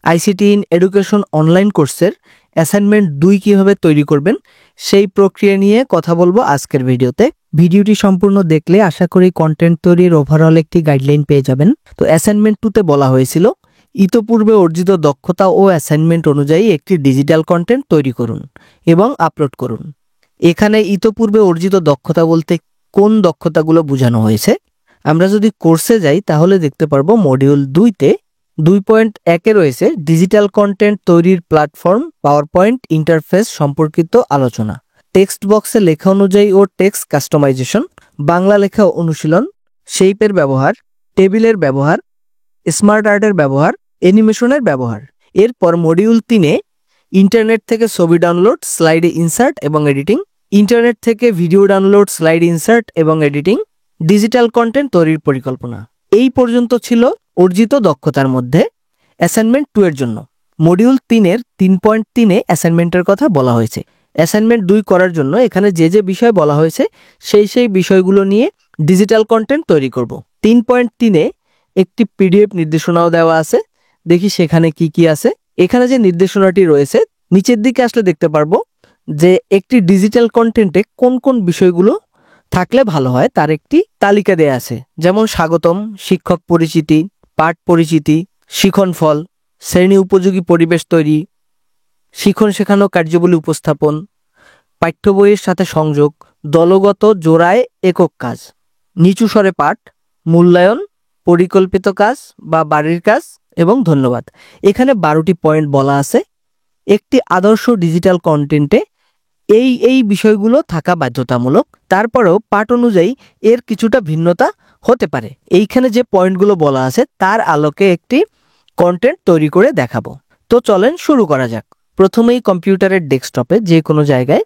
ICT in education online কোর্সের assignment 2 কিভাবে তৈরি করবেন সেই প্রক্রিয়া নিয়ে কথা বলবো আজকের ভিডিওতে। ভিডিওটি সম্পূর্ণ দেখলে আশা করি কন্টেন্ট তৈরির ওভারঅল একটি গাইডলাইন পেয়ে যাবেন। তো অ্যাসাইনমেন্ট 2তে বলা হয়েছিল ইতোপূর্বে অর্জিত দক্ষতা ও অ্যাসাইনমেন্ট অনুযায়ী একটি ডিজিটাল কন্টেন্ট তৈরি করুন এবং আপলোড করুন। এখানে ইতোপূর্বে অর্জিত দক্ষতা বলতে কোন দক্ষতাগুলো বোঝানো হয়েছে? আমরা যদি কোর্সে যাই তাহলে দেখতে পারবো মডিউল 2তে 2.1-এ রয়েছে ডিজিটাল কন্টেন্ট তৈরির প্ল্যাটফর্ম পাওয়ার পয়েন্ট ইন্টারফেস সম্পর্কিত আলোচনা, টেক্সট বক্সে লেখা অনুযায়ী ও টেক্সট কাস্টমাইজেশন, বাংলা লেখা অনুশীলন, শেপের ব্যবহার, টেবিলের ব্যবহার, স্মার্ট আর্টের ব্যবহার, অ্যানিমেশনের ব্যবহার। এরপর মডিউল 3-এ ইন্টারনেট থেকে ছবি ডাউনলোড, স্লাইডে ইনসার্ট এবং এডিটিং, ইন্টারনেট থেকে ভিডিও ডাউনলোড, স্লাইড ইনসার্ট এবং এডিটিং, ডিজিটাল কন্টেন্ট তৈরির পরিকল্পনা। এই পর্যন্ত ছিল অর্জিত দক্ষতার মধ্যে অ্যাসাইনমেন্ট 2 এর জন্য। মডিউল 3-এর 3.3-এ অ্যাসাইনমেন্টের কথা বলা হয়েছে। অ্যাসাইনমেন্ট 2 করার জন্য এখানে যে বিষয় বলা হয়েছে সেই বিষয়গুলো নিয়ে ডিজিটাল কন্টেন্ট তৈরি করব। 3.3-এ একটি পিডিএফ নির্দেশনাও দেওয়া আছে, দেখি সেখানে কি কি আছে। এখানে যে নির্দেশনাটি রয়েছে নিচের দিকে আসলে দেখতে পারবো যে একটি ডিজিটাল কন্টেন্টে কোন কোন বিষয়গুলো থাকলে ভালো হয় তার একটি তালিকা দেয়া আছে, যেমন স্বাগতম, শিক্ষক পরিচিতি, পাঠ পরিচিতি, শিখন ফল, শ্রেণী উপযোগী পরিবেশ তৈরি, শিখন শেখানো কার্যাবলী উপস্থাপন, পাঠ্য বইয়ের সাথে সংযোগ, দলগত জোড়ায় একক কাজ, নিচু স্বরে পাঠ, মূল্যায়ন, পরিকল্পিত কাজ বা বাড়ির কাজ এবং ধন্যবাদ। এখানে 12টি পয়েন্ট বলা আছে। একটি আদর্শ ডিজিটাল কন্টেন্টে এই বিষয়গুলো থাকা বাধ্যতামূলক। তারপরেও পাঠ অনুযায়ী এর কিছুটা ভিন্নতা হতে পারে। এইখানে যে পয়েন্টগুলো বলা আছে তার আলোকে একটি কন্টেন্ট তৈরি করে দেখাবো। তো চলেন শুরু করা যাক। প্রথমেই কম্পিউটারের ডেস্কটপে যে কোনো জায়গায়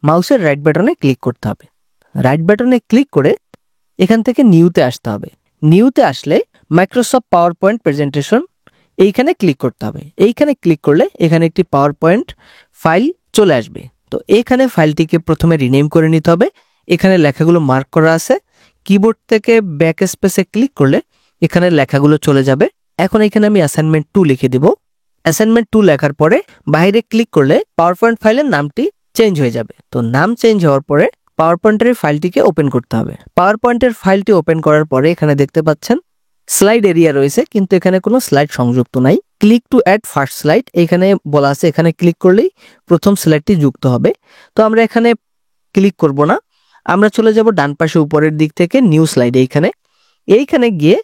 মাউসের রাইট বাটনে ক্লিক করতে হবে। রাইট বাটনে ক্লিক করে এখান থেকে নিউতে আসতে হবে। নিউতে আসলে মাইক্রোসফট পাওয়ার পয়েন্ট প্রেজেন্টেশন এইখানে ক্লিক করতে হবে। এইখানে ক্লিক করলে এখানে একটি পাওয়ার পয়েন্ট ফাইল চলে আসবে। তো এখানে ফাইলটিকে প্রথমে রিনেম করে নিতে হবে। এখানে লেখাগুলো মার্ক করা আছে। কিবোর্ড থেকে ব্যাক স্পেসে ক্লিক করলে এখানে লেখাগুলো চলে যাবে। এখন এখানে আমি অ্যাসাইনমেন্ট 2 লিখে দিব। অ্যাসাইনমেন্ট 2 লেখার পরে বাইরে ক্লিক করলে পাওয়ার পয়েন্ট ফাইলের নামটি চেঞ্জ হয়ে যাবে। তো নাম চেঞ্জ হওয়ার পরে পাওয়ার পয়েন্টের ফাইলটিকে ওপেন করতে হবে। পাওয়ার পয়েন্টের ফাইলটি ওপেন করার পরে এখানে দেখতে পাচ্ছেন স্লাইড এরিয়া রয়েছে, কিন্তু এখানে কোনো স্লাইড সংযুক্ত নাই। Click to add first slide এখানে বলা আছে, এখানে ক্লিক করলেই প্রথম স্লাইডটি যুক্ত হবে। তো আমরা এখানে ক্লিক করব না, আমরা চলে যাব ডান পাশে উপরের দিক থেকে নিউ স্লাইড। এইখানে গিয়ে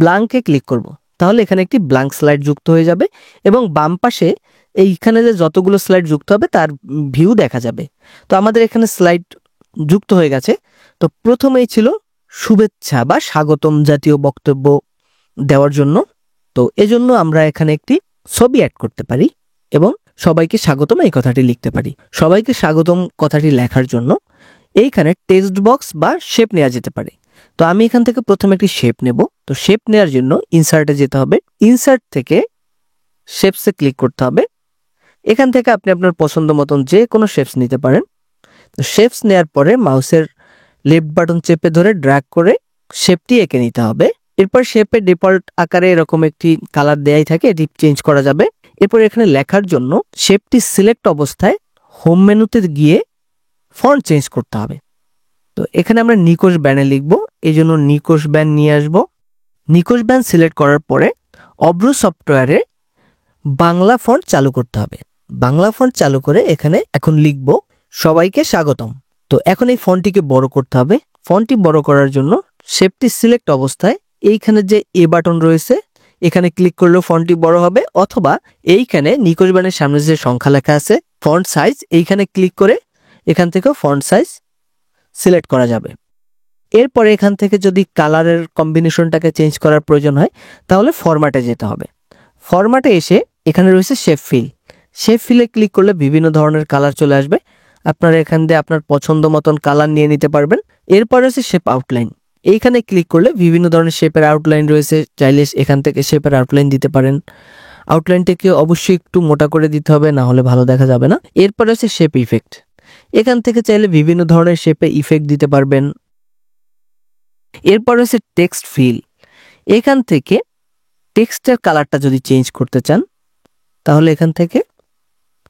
ব্ল্যাঙ্কে ক্লিক করব, তাহলে এখানে একটি ব্ল্যাঙ্ক স্লাইড যুক্ত হয়ে যাবে এবং বাম পাশে এইখানে যে যতগুলো স্লাইড যুক্ত হবে তার ভিউ দেখা যাবে। তো আমাদের এখানে স্লাইড যুক্ত হয়ে গেছে। তো প্রথমেই ছিল শুভেচ্ছা বা স্বাগতম জাতীয় বক্তব্য দেওয়ার জন্য। তো এজন্য আমরা এখানে একটি ছবি অ্যাড করতে পারি এবং সবাইকে স্বাগতম এই কথাটি লিখতে পারি। সবাইকে স্বাগতম কথাটি লেখার জন্য এইখানে টেক্সট বক্স বা শেপ নেওয়া যেতে পারে। তো আমি এখান থেকে প্রথমে একটি শেপ নেব। তো শেপ নেওয়ার জন্য ইনসার্টে যেতে হবে। ইনসার্ট থেকে শেপসে ক্লিক করতে হবে। এখান থেকে আপনি আপনার পছন্দ মতন যে কোনো শেপস নিতে পারেন। তো শেপস নেওয়ার পরে মাউসের লেফট বাটন চেপে ধরে ড্র্যাগ করে শেপটি এঁকে নিতে হবে। এরপর শেপের ডিফল্ট আকারে এরকম একটি কালার দেয়াই থাকে, এটি চেঞ্জ করা যাবে। এরপর এখানে লেখার জন্য শেপটি সিলেক্ট অবস্থায় হোম মেনুতে গিয়ে ফন্ট চেঞ্জ করতে হবে। তো এখানে আমরা নিকোশ ব্যানে লিখব, এই জন্য নিকোশ ব্যান নিয়ে আসব। নিকোশ ব্যান সিলেক্ট করার পরে অব্রু সফটওয়্যারে বাংলা ফন্ট চালু করতে হবে। বাংলা ফন্ট চালু করে এখানে এখন লিখব সবাইকে স্বাগতম। তো এখন এই ফন্টটিকে বড় করতে হবে। ফন্টটি বড় করার জন্য শেপটি সিলেক্ট অবস্থায় এইখানে যে এ বাটন রয়েছে এখানে ক্লিক করলেও ফন্টটি বড় হবে, অথবা এইখানে নিকোশ ব্যানের সামনে যে সংখ্যা লেখা আছে ফন্ট সাইজ এইখানে ক্লিক করে এখান থেকেও ফন্ট সাইজ সিলেক্ট করা যাবে। এরপরে এখান থেকে যদি কালারের কম্বিনেশনটাকে চেঞ্জ করার প্রয়োজন হয় তাহলে ফরম্যাটে যেতে হবে। ফরম্যাটে এসে এখানে রয়েছে শেপ ফিল। শেপ ফিলে ক্লিক করলে বিভিন্ন ধরনের কালার চলে আসবে। আপনারা এখান দিয়ে আপনার পছন্দ মতন কালার নিয়ে নিতে পারবেন। এরপরে রয়েছে শেপ আউটলাইন। এইখানে ক্লিক করলে বিভিন্ন ধরনের শেপের আউটলাইন রয়েছে, চাইলে এখান থেকে শেপের আউটলাইন দিতে পারেন। আউটলাইনটাকে অবশ্যই একটু মোটা করে দিতে হবে, না হলে ভালো দেখা যাবে না। এরপরে হচ্ছে শেপ ইফেক্ট। এখান থেকে চাইলে বিভিন্ন ধরনের শেপে ইফেক্ট দিতে পারবেন। এরপর হচ্ছে টেক্সট ফিল। এখান থেকে টেক্সটের কালারটা যদি চেঞ্জ করতে চান তাহলে এখান থেকে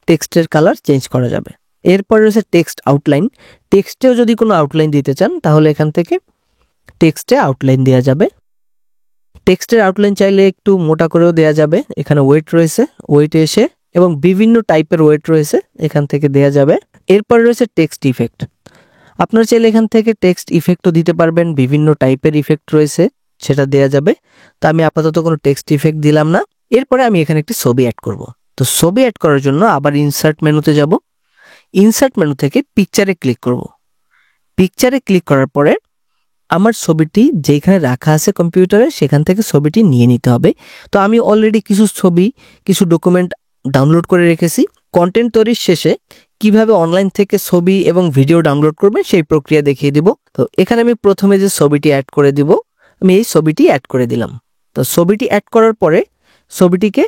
টেক্সটের কালার চেঞ্জ করা যাবে। এরপরে রয়েছে টেক্সট আউটলাইন। টেক্সটেও যদি কোনো আউটলাইন দিতে চান তাহলে এখান থেকে টেক্সটে আউটলাইন দেওয়া যাবে। টেক্সটের আউটলাইন চাইলে একটু মোটা করেও দেওয়া যাবে। এখানে ওয়েট রয়েছে, ওয়েটে এসে এবং বিভিন্ন টাইপের ওয়েট রয়েছে, এখান থেকে দেওয়া যাবে। এরপরে রয়েছে টেক্সট ইফেক্ট। আপনারা চাইলে এখান থেকে টেক্সট ইফেক্টও দিতে পারবেন, বিভিন্ন টাইপের ইফেক্ট রয়েছে, সেটা দেওয়া যাবে। তো আমি আপাতত কোনো টেক্সট ইফেক্ট দিলাম না। এরপরে আমি এখানে একটি ছবি অ্যাড করব। তো ছবি অ্যাড করার জন্য আবার ইনসার্ট মেনুতে যাব। ইনসার্ট মেনু থেকে পিকচারে ক্লিক করব। পিকচারে ক্লিক করার পরে আমার ছবিটি যেখানে রাখা আছে কম্পিউটারে সেখান থেকে ছবিটি নিয়ে নিতে হবে। তো আমি অলরেডি কিছু ছবি, কিছু ডকুমেন্ট ডাউনলোড করে রেখেছি। কন্টেন্ট তৈরির শেষে কিভাবে অনলাইন থেকে ছবি এবং ভিডিও ডাউনলোড করবেন সেই প্রক্রিয়া দেখিয়ে দিব। তো এখানে আমি প্রথমে যে ছবিটি অ্যাড করে দিব, আমি এই ছবিটি অ্যাড করে দিলাম। তো ছবিটি অ্যাড করার পরে ছবিটিকে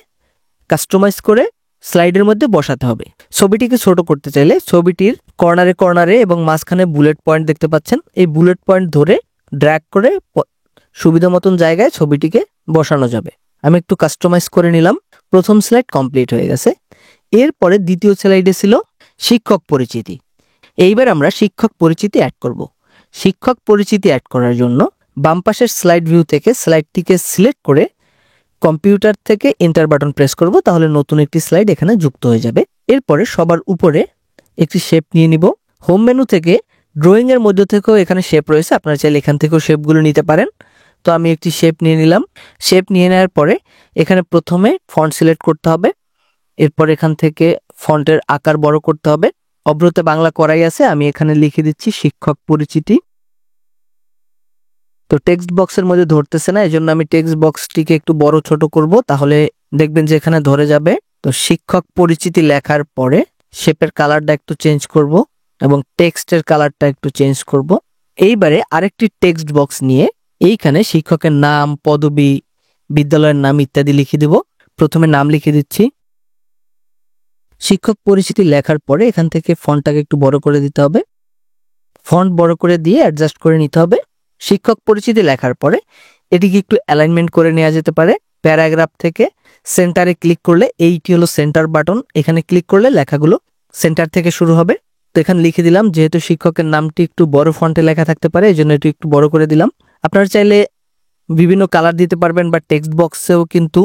কাস্টমাইজ করে স্লাইডের মধ্যে বসাতে হবে। ছবিটিকে ছোট করতে চাইলে ছবিটির কর্নারে কর্নারে এবং মাঝখানে বুলেট পয়েন্ট দেখতে পাচ্ছেন, এই বুলেট পয়েন্ট ধরে ড্র্যাগ করে সুবিধা মতন জায়গায় ছবিটিকে বসানো যাবে। আমি একটু কাস্টমাইজ করে নিলাম। প্রথম স্লাইড কমপ্লিট হয়ে গেছে। এরপরে দ্বিতীয় স্লাইডে ছিল শিক্ষক পরিচিতি। এইবার আমরা শিক্ষক পরিচিতি অ্যাড করব। শিক্ষক পরিচিতি অ্যাড করার জন্য বাম পাশের স্লাইড ভিউ থেকে স্লাইডটিকে সিলেক্ট করে কম্পিউটার থেকে এন্টার বাটন প্রেস করব, তাহলে নতুন একটি স্লাইড এখানে যুক্ত হয়ে যাবে। এরপরে সবার উপরে একটি শেপ নিয়ে নিব। হোম মেনু থেকে ড্রয়িং এর মধ্যে থেকেও এখানে শেপ রয়েছে, আপনারা চাইলে এখান থেকেও শেপগুলো নিতে পারেন। তো আমি একটি শেপ নিয়ে নিলাম। শেপ নিয়ে নেওয়ার পরে এখানে প্রথমে ফন্ট সিলেক্ট করতে হবে। এরপর এখান থেকে ফন্টের আকার বড় করতে হবে। অব্রতে বাংলা করাই আছে, আমি এখানে লিখে দিচ্ছি শিক্ষক পরিচিতি। তো টেক্সট বক্সের মধ্যে ধরতেছে না, এজন্য আমি টেক্সট বক্সটিকে একটু বড় ছোট করব, তাহলে দেখবেন যে এখানে ধরে যাবে। তো শিক্ষক পরিচিতি লেখার পরে শেপের কালারটা একটু চেঞ্জ করব এবং টেক্সটের কালারটা একটু চেঞ্জ করব। এইবারে আরেকটি টেক্সট বক্স নিয়ে এইখানে শিক্ষকের নাম, পদবি, বিদ্যালয়ের নাম ইত্যাদি লিখে দিব। প্রথমে নাম লিখে দিচ্ছি। শিক্ষক পরিচিতি লেখার পরে এখান থেকে ফন্টটাকে একটু বড় করে দিতে হবে। ফন্ট বড় করে দিয়ে অ্যাডজাস্ট করে নিতে হবে। শিক্ষক পরিচিতি লেখার পরে এটিকে একটু অ্যালাইনমেন্ট করে নেওয়া যেতে পারে। প্যারাগ্রাফ থেকে সেন্টারে ক্লিক করলে, এইটি হলো সেন্টার বাটন, এখানে ক্লিক করলে লেখাগুলো সেন্টার থেকে শুরু হবে। তো এখানে লিখে দিলাম, যেহেতু শিক্ষকের নামটি একটু বড় ফন্টে লেখা থাকতে পারে এই জন্য এটি একটু বড় করে দিলাম। আপনারা চাইলে বিভিন্ন কালার দিতে পারবেন বা টেক্সট বক্সেও কিন্তু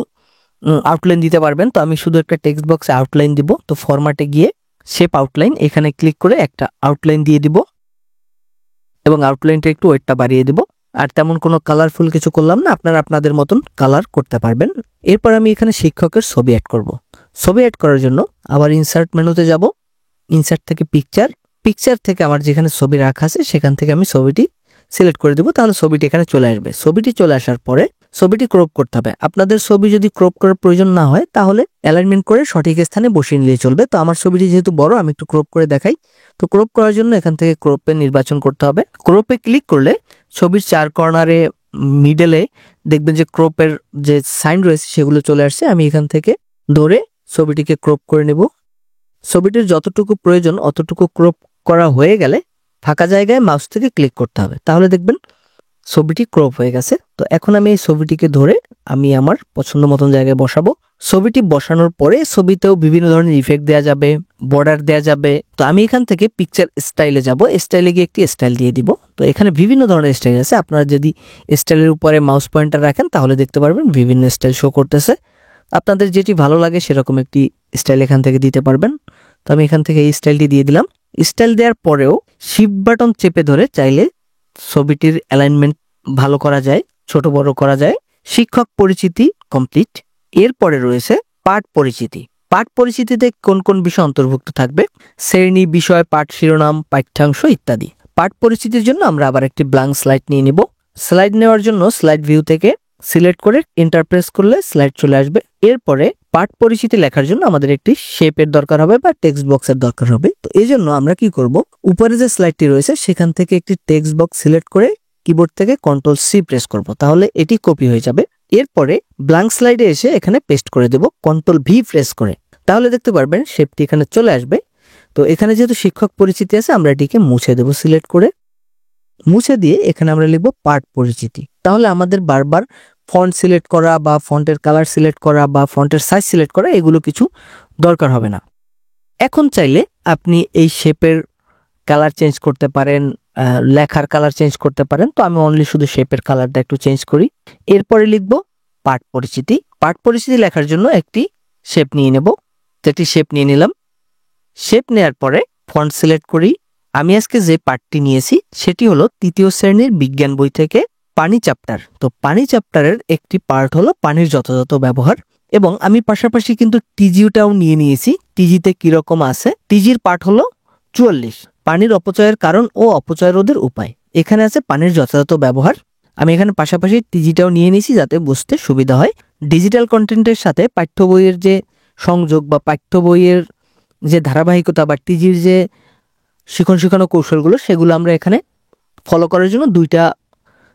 আউটলাইন দিতে পারবেন। তো আমি শুধু একটা টেক্সট বক্সে আউটলাইন দিব। তো ফরম্যাটে গিয়ে শেপ আউটলাইন, এখানে ক্লিক করে একটা আউটলাইন দিয়ে দিব এবং আউটলাইনটা একটু ওয়েটটা বাড়িয়ে দিব। আর তেমন কোনো কালারফুল কিছু করলাম না, আপনারা আপনাদের মতন কালার করতে পারবেন। এরপর আমি এখানে শিক্ষকের ছবি অ্যাড করব। ছবি অ্যাড করার জন্য আবার ইনসার্ট মেনুতে যাব। ইনসার্ট থেকে পিকচার, পিকচার থেকে আমার যেখানে ছবি রাখা আছে সেখান থেকে আমি ছবিটি সিলেক্ট করে দেব, তাহলে ছবিটি এখানে চলে আসবে। ছবিটি চলে আসার পরে ছবিটি ক্রপ করতে হবে। আপনাদের ছবি যদি ক্রপ করার প্রয়োজন না হয় তাহলে অ্যালাইনমেন্ট করে সঠিক স্থানে বসিয়ে নিলে চলবে। তো আমার ছবিটি যেহেতু বড়, আমি একটু ক্রপ করে দেখাই। তো ক্রপ করার জন্য এখান থেকে ক্রপে নির্বাচন করতে হবে। ক্রপে ক্লিক করলে ছবির চার কর্নারে মিডলে দেখবেন যে ক্রপের যে সাইন রয়েছে সেগুলো চলে আসছে। আমি এখান থেকে ধরে ছবিটিকে ক্রপ করে নেব। ছবিটির যতটুকু প্রয়োজন অতটুকু ক্রপ করা হয়ে গেলে ফাঁকা জায়গায় মাউস থেকে ক্লিক করতে হবে, তাহলে দেখবেন ছবিটি ক্রপ হয়ে গেছে। তো এখন আমি এই ছবিটিকে ধরে আমি আমার পছন্দ মতন জায়গায় বসাবো। ছবিটি বসানোর পরে ছবিতেও বিভিন্ন ধরনের ইফেক্ট দেওয়া যাবে, বর্ডার দেওয়া যাবে। তো আমি এখান থেকে পিকচার স্টাইলে যাব। স্টাইলে গিয়ে একটি স্টাইল দিয়ে দিব। তো এখানে বিভিন্ন ধরনের স্টাইল আছে, আপনারা যদি স্টাইলের উপরে মাউস পয়েন্টার রাখেন তাহলে দেখতে পারবেন বিভিন্ন স্টাইল শো করতেছে। আপনাদের যেটি ভালো লাগে সেরকম একটি স্টাইল এখান থেকে দিতে পারবেন। তো আমি এখান থেকে এই স্টাইলটি দিয়ে দিলাম। স্টাইল দেওয়ার পরেও শিফট বাটন চেপে ধরে চাইলে ছবিটির অ্যালাইনমেন্ট ভালো করা যায়, ছোট বড় করা যায়। শিক্ষক পরিচিতি কমপ্লিট। এরপরে রয়েছে পাঠ পরিচিতি। পাঠ পরিচিতিতে কোন কোন বিষয় অন্তর্ভুক্ত থাকবে, শ্রেণী, বিষয়, পাঠ শিরোনাম, পাঠ্যাংশ ইত্যাদি। পাঠ পরিচিতির জন্য আমরা আবার একটি ব্ল্যাঙ্ক স্লাইড নিয়ে নিব। স্লাইড নেওয়ার জন্য স্লাইড ভিউ থেকে সিলেক্ট করে এন্টার প্রেস করলে স্লাইড চলে আসবে। এরপরে পাঠ পরিচিতি লেখার জন্য আমাদের একটি শেপের দরকার হবে বা টেক্সট বক্সের দরকার হবে। তো এই জন্য আমরা কি করব, উপরে যে স্লাইডটি রয়েছে সেখান থেকে একটি টেক্সট বক্স সিলেক্ট করে কিবোর্ড থেকে Ctrl+C প্রেস করব, তাহলে এটি কপি হয়ে যাবে। এরপরে ব্ল্যাঙ্ক স্লাইডে এসে এখানে পেস্ট করে দেব Ctrl+V প্রেস করে, তাহলে দেখতে পারবেন শেপটি এখানে চলে আসবে। তো এখানে যেহেতু শিক্ষক পরিচিতি আছে আমরা এটিকে মুছে দেব। সিলেক্ট করে মুছে দিয়ে এখানে আমরা লিখব পাঠ পরিচিতি, তাহলে আমাদের বারবার ফন্ট সিলেক্ট করা বা ফন্টের কালার সিলেক্ট করা বা ফন্টের সাইজ সিলেক্ট করা এগুলো কিছু দরকার হবে না। এখন চাইলে আপনি এই শেপের কালার চেঞ্জ করতে পারেন, লেখার কালার চেঞ্জ করতে পারেন। তো আমি অনলি শুধু শেপের কালারটা একটু চেঞ্জ করি। এরপরে লিখব পাঠ পরিচিতি। পাঠ পরিচিতি লেখার জন্য একটি শেপ নিয়ে নেব। একটি শেপ নিয়ে নিলাম। শেপ নেওয়ার পরে ফন্ট সিলেক্ট করি। আমি আজকে যে পাঠটি নিয়েছি সেটি হলো 3য় শ্রেণীর বিজ্ঞান বই থেকে পানি চ্যাপ্টার। তো পানি চ্যাপ্টারের একটি পার্ট হলো পানির যথাযথ ব্যবহার, এবং আমি পাশাপাশি কিন্তু টিজিটাও নিয়ে নিয়েছি। টিজিতে কিরকম আছে, টিজির পার্ট হলো 44, পানির অপচয়ের কারণ ও অপচয় রোধের উপায়। এখানে আছে পানির যথাযথ ব্যবহার। আমি এখানে পাশাপাশি টিজিটাও নিয়ে নিয়েছি যাতে বুঝতে সুবিধা হয়। ডিজিটাল কন্টেন্টের সাথে পাঠ্য বইয়ের যে সংযোগ বা পাঠ্য বইয়ের যে ধারাবাহিকতা বা টিজির যে শিখানো কৌশলগুলো সেগুলো আমরা এখানে ফলো করার জন্য দুইটা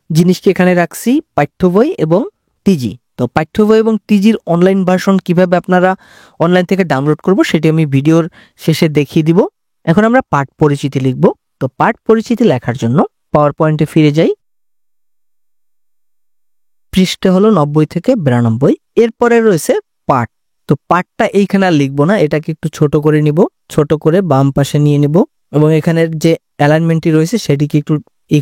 জিনিসকে এখানে রাখছি, পাঠ্য বই এবং টিজি। তো পাঠ্য বই এবং টিজির অনলাইন ভার্সন কিভাবে আপনারা অনলাইন থেকে ডাউনলোড করব সেটি আমি ভিডিওর শেষে দেখিয়ে দিব। এখন আমরা পাঠ পরিচিতি লিখব। তো পাঠ পরিচিতি লেখার জন্য পাওয়ার পয়েন্টে ফিরে যাই। পৃষ্ঠা হলো 90 থেকে 92। এরপরে রয়েছে পাঠ। তো পাঠটা এইখানে আর লিখবো না, এটাকে একটু ছোট করে নিব। ছোট করে বাম পাশে নিয়ে নিব এবং এখানের যে অ্যালাইনমেন্টটি রয়েছে সেটিকে একটু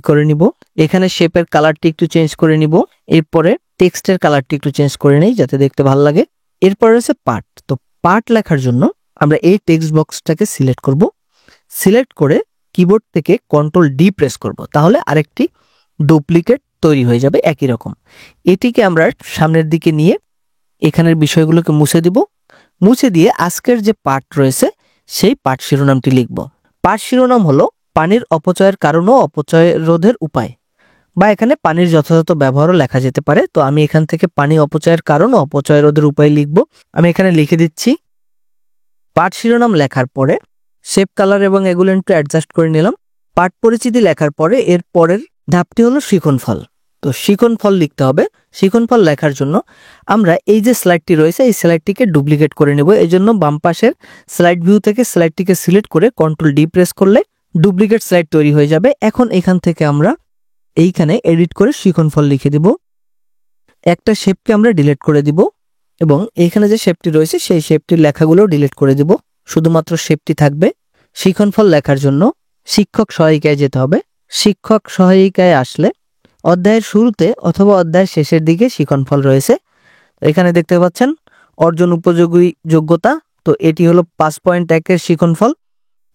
করে নিব। এখানে শেপের কালারটি একটু চেঞ্জ করে নিব। এরপরে টেক্সটের কালারটি একটু চেঞ্জ করে নেই যাতে দেখতে ভালো লাগে। এরপরে রয়েছে পাঠ। তো পাঠ লেখার জন্য আমরা এই টেক্সট বক্সটাকে সিলেক্ট করব। সিলেক্ট করে কিবোর্ড থেকে Ctrl+D প্রেস করব, তাহলে আরেকটি ডুপ্লিকেট তৈরি হয়ে যাবে একই রকম। এটিকে আমরা সামনের দিকে নিয়ে এখানের বিষয়গুলোকে মুছে দিব। মুছে দিয়ে আজকের যে পাঠ রয়েছে সেই পাঠ শিরোনামটি লিখব। পাঠ শিরোনাম হলো পানির অপচয়ের কারণ ও অপচয় রোধের উপায়, বা এখানে পানির যথাযথ ব্যবহারও লেখা যেতে পারে। তো আমি এখান থেকে পানি অপচয়ের কারণ ও অপচয় রোধের উপায় লিখব। আমি এখানে লিখে দিচ্ছি। পাঠ শিরোনাম লেখার পরে শেপ কালার এবং এগুলো একটু অ্যাডজাস্ট করে নিলাম। পাঠ পরিচিতি লেখার পরে এর পরের ধাপটি হলো শিখনফল। তো শিখনফল লিখতে হবে। শিখনফল লেখার জন্য আমরা এই যে স্লাইডটি রয়েছে এই স্লাইডটিকে ডুপ্লিকেট করে নেব। এই জন্য বাম পাশের স্লাইড ভিউ থেকে স্লাইডটিকে সিলেক্ট করে Ctrl+D প্রেস করলে ডুপ্লিকেট স্লাইড তৈরি হয়ে যাবে। এখন এখান থেকে আমরা এইখানে এডিট করে শিখনফল লিখে দিব। একটা শেপকে আমরা ডিলিট করে দিব এবং এইখানে যে শেপটি রয়েছে সেই শেপটির লেখাগুলো ডিলিট করে দিব, শুধুমাত্র শেপটি থাকবে। শিখনফল লেখার জন্য শিক্ষক সহায়িকায় যেতে হবে। শিক্ষক সহায়িকায় আসলে অধ্যায়ের শুরুতে অথবা অধ্যায়ের শেষের দিকে শিখনফল রয়েছে। এখানে দেখতে পাচ্ছেন অর্জন উপযোগী যোগ্যতা। তো এটি হলো 5.1-এর শিখনফল,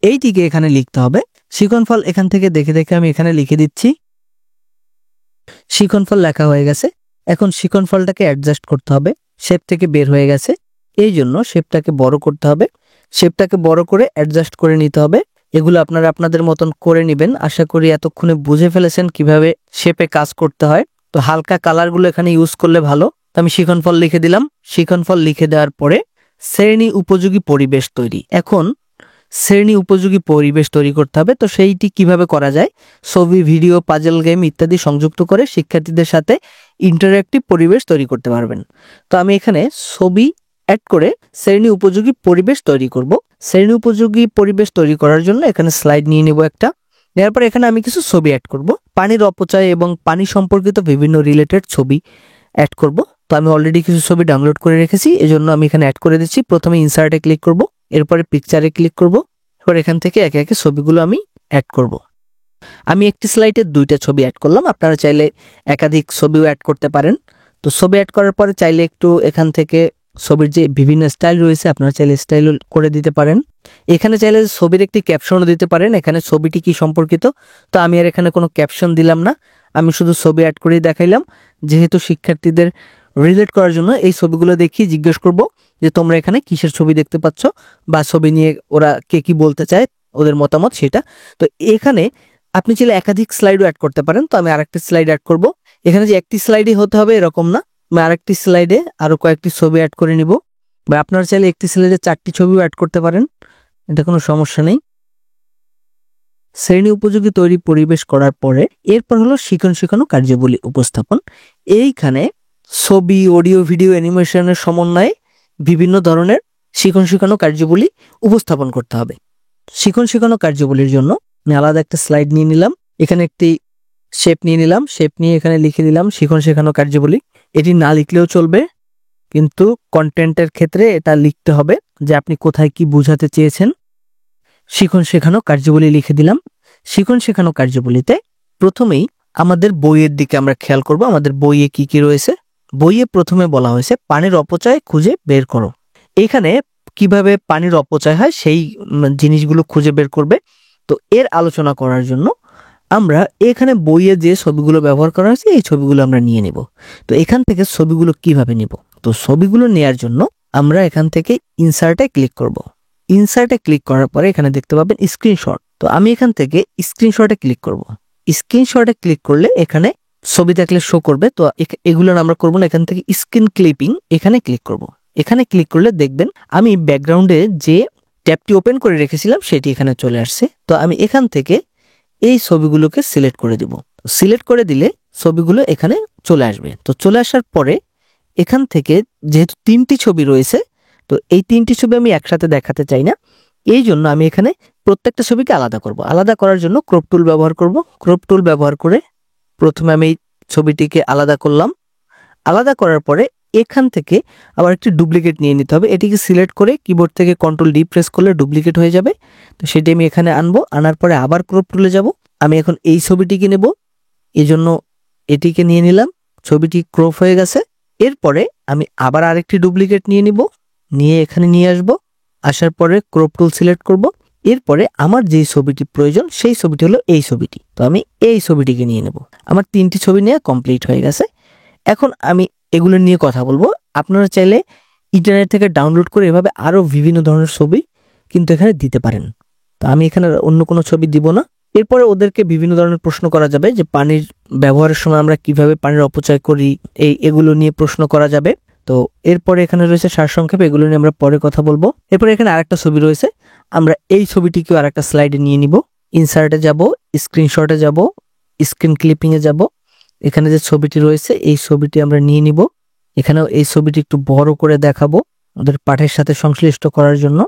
এইটিকে এখানে লিখতে হবে। শিখনফল এখান থেকে দেখে দেখে আমি এখানে লিখে দিচ্ছি। শিখনফল লেখা হয়ে গেছে। এখন শিখনফলটাকে অ্যাডজাস্ট করতে হবে। শেপ থেকে বের হয়ে গেছে, এই জন্য শেপটাকে বড় করতে হবে। শেপটাকে বড় করে অ্যাডজাস্ট করে নিতে হবে। এগুলো আপনারা আপনাদের মতন করে নেবেন। আশা করি এতক্ষণে বুঝে ফেলেছেন কিভাবে শেপে কাজ করতে হয়। তো হালকা কালারগুলো এখানে ইউজ করলে ভালো। তো আমি শিখনফল লিখে দিলাম। শিখনফল লিখে দেওয়ার পরে শ্রেণী উপযোগী পরিবেশ তৈরি। এখন শ্রেণী উপযোগী পরিবেশ তৈরি করতে হবে। তো সেইটি কিভাবে করা যায়, ছবি, ভিডিও, পাজল গেম ইত্যাদি সংযুক্ত করে শিক্ষার্থীদের সাথে ইন্টারঅ্যাক্টিভ পরিবেশ তৈরি করতে পারবেন। তো আমি এখানে ছবি অ্যাড করে শ্রেণী উপযোগী পরিবেশ তৈরি করব। শ্রেণী উপযোগী পরিবেশ তৈরি করার জন্য এখানে স্লাইড নিয়ে নেব একটা। নেওয়ার পর এখানে আমি কিছু ছবি অ্যাড করব। পানির অপচয় এবং পানি সম্পর্কিত বিভিন্ন রিলেটেড ছবি অ্যাড করব। তো আমি অলরেডি কিছু ছবি ডাউনলোড করে রেখেছি, এজন্য আমি এখানে অ্যাড করে দিচ্ছি। প্রথমে ইনসার্টে ক্লিক করব, এরপরে পিকচারে ক্লিক করব। এরপর এখান থেকে একে একে ছবিগুলো আমি অ্যাড করব। আমি একটি স্লাইডে 2টা ছবি অ্যাড করলাম, আপনারা চাইলে একাধিক ছবিও অ্যাড করতে পারেন। তো ছবি অ্যাড করার পরে চাইলে একটু এখান থেকে ছবির যে বিভিন্ন স্টাইল রয়েছে আপনারা চাইলে স্টাইল করে দিতে পারেন। এখানে চাইলে ছবির একটি ক্যাপশনও দিতে পারেন, এখানে ছবিটি কি সম্পর্কিত। তো আমি আর এখানে কোনো ক্যাপশন দিলাম না, আমি শুধু ছবি অ্যাড করেই দেখাইলাম। যেহেতু শিক্ষার্থীদের রিলেট করার জন্য এই ছবিগুলো দেখিয়ে জিজ্ঞেস করব যে তোমরা এখানে কিসের ছবি দেখতে পাচ্ছ, বা ছবি নিয়ে ওরা কে কি বলতে চায়, ওদের মতামত সেটা। তো এখানে আপনি চাইলে একাধিক স্লাইডও অ্যাড করতে পারেন। তো আমি আরেকটি স্লাইড অ্যাড করব। এখানে যে একটি স্লাইডই হতে হবে এরকম না, আমি আরেকটি স্লাইডে আরো কয়েকটি ছবি অ্যাড করে নিব। বা আপনারা চাইলে একটি স্লাইডে 4টি ছবিও অ্যাড করতে পারেন, এটা কোনো সমস্যা নেই। শ্রেণী উপযোগী তৈরি পরিবেশ করার পরে এরপর হলো শিখানো কার্যাবলী উপস্থাপন। এইখানে ছবি, অডিও, ভিডিও, অ্যানিমেশনের সমন্বয়ে বিভিন্ন ধরনের শিখানো কার্যাবলী উপস্থাপন করতে হবে। শিখানো কার্যাবলীর জন্য আমি আলাদা একটা স্লাইড নিয়ে নিলাম, এখানে একটি শেপ নিয়ে নিলাম, শেপ নিয়ে এখানে লিখে দিলাম শিখানো কার্যাবলী। এটি না লিখলেও চলবে, কিন্তু কন্টেন্টের ক্ষেত্রে এটা লিখতে হবে যে আপনি কোথায় কি বোঝাতে চেয়েছেন। শিখন শেখানো কার্যাবলী লিখে দিলাম। শিখন শেখানো কার্যাবলীতে প্রথমেই আমাদের বইয়ের দিকে আমরা খেয়াল করব। আমাদের বইয়ে কি কি রয়েছে। বইয়ে প্রথমে বলা হয়েছে পানির অপচয় খুঁজে বের করো। এখানে কিভাবে পানির অপচয় হয় সেই জিনিসগুলো খুঁজে বের করবে। তো এর আলোচনা করার জন্য আমরা এখানে বইয়ে যে ছবিগুলো ব্যবহার করা হয়েছে এই ছবিগুলো আমরা নিয়ে নেব। তো এখান থেকে ছবিগুলো কিভাবে নিব? তো ছবিগুলো নেয়ার জন্য আমরা এখান থেকে ইনসার্টে ক্লিক করব। ইনসার্টে ক্লিক করার পরে এখানে দেখতে পাবেন স্ক্রিনশট। তো আমি এখান থেকে স্ক্রিনশটে ক্লিক করব। স্ক্রিনশটে ক্লিক করলে এখানে ছবি দেখলে শো করবে। তো এগুলো আমরা করব না, এখান থেকে স্ক্রিন ক্লিপিং এখানে ক্লিক করব। এখানে ক্লিক করলে দেখবেন আমি ব্যাকগ্রাউন্ডে যে ট্যাবটি ওপেন করে রেখেছিলাম সেটি এখানে চলে আসছে। তো আমি এখান থেকে এই ছবিগুলোকে সিলেক্ট করে দিব। সিলেক্ট করে দিলে ছবিগুলো এখানে চলে আসবে। তো চলে আসার পরে এখান থেকে যেহেতু 3টি ছবি রয়েছে, তো এই 3টি ছবি আমি একসাথে দেখাতে চাই না, এই জন্য আমি এখানে প্রত্যেকটা ছবিকে আলাদা করব। আলাদা করার জন্য ক্রপ টুল ব্যবহার করব। ক্রপ টুল ব্যবহার করে প্রথমে আমি এই ছবিটিকে আলাদা করলাম। আলাদা করার পরে এখান থেকে আবার একটি ডুপ্লিকেট নিয়ে নিতে হবে। এটিকে সিলেক্ট করে কিবোর্ড থেকে কন্ট্রোল ডি প্রেস করলে ডুপ্লিকেট হয়ে যাবে। তো সেটি আমি এখানে আনবো। আনার পরে আবার ক্রপ টুলে যাব। আমি এখন এই ছবিটিকে নেব, এই জন্য এটিকে নিয়ে নিলাম। ছবিটি ক্রপ হয়ে গেছে। এরপরে আমি আবার আরেকটি ডুপ্লিকেট নিয়ে নিব, নিয়ে এখানে নিয়ে আসব। আসার পরে ক্রপ টুল সিলেক্ট করব। এরপরে আমার যেই ছবিটি প্রয়োজন সেই ছবিটি হলো এই ছবিটি। তো আমি এই ছবিটিকে নিয়ে নেব। আমার 3টি ছবি নিয়ে কমপ্লিট হয়ে গেছে। এখন আমি এগুলো নিয়ে কথা বলবো। আপনারা চাইলে ইন্টারনেট থেকে ডাউনলোড করে এভাবে আরো বিভিন্ন ধরনের ছবি কিন্তু এখানে দিতে পারেন। তো আমি এখানে অন্য কোনো ছবি দিব না। এরপরে ওদেরকে বিভিন্ন ধরনের প্রশ্ন করা যাবে যে পানির ব্যবহারের সময় আমরা কিভাবে পানির অপচয় করি, এগুলো নিয়ে প্রশ্ন করা যাবে। তো এরপরে এখানে রয়েছে সারসংক্ষেপ, এগুলো নিয়ে আমরা পরে কথা বলবো। এরপরে এখানে আরেকটা ছবি রয়েছে, আমরা এই ছবিটিকেও আরেকটা স্লাইডে নিয়ে নিব। ইনসার্টে যাব, স্ক্রিনশটে যাব, স্ক্রিন ক্লিপিং এ যাব। এখানে যে ছবিটি রয়েছে এই ছবিটি আমরা নিয়ে নিব। এখানেও এই ছবিটি একটু বড় করে দেখাবো ওদের পাঠের সাথে সংশ্লিষ্ট করার জন্য।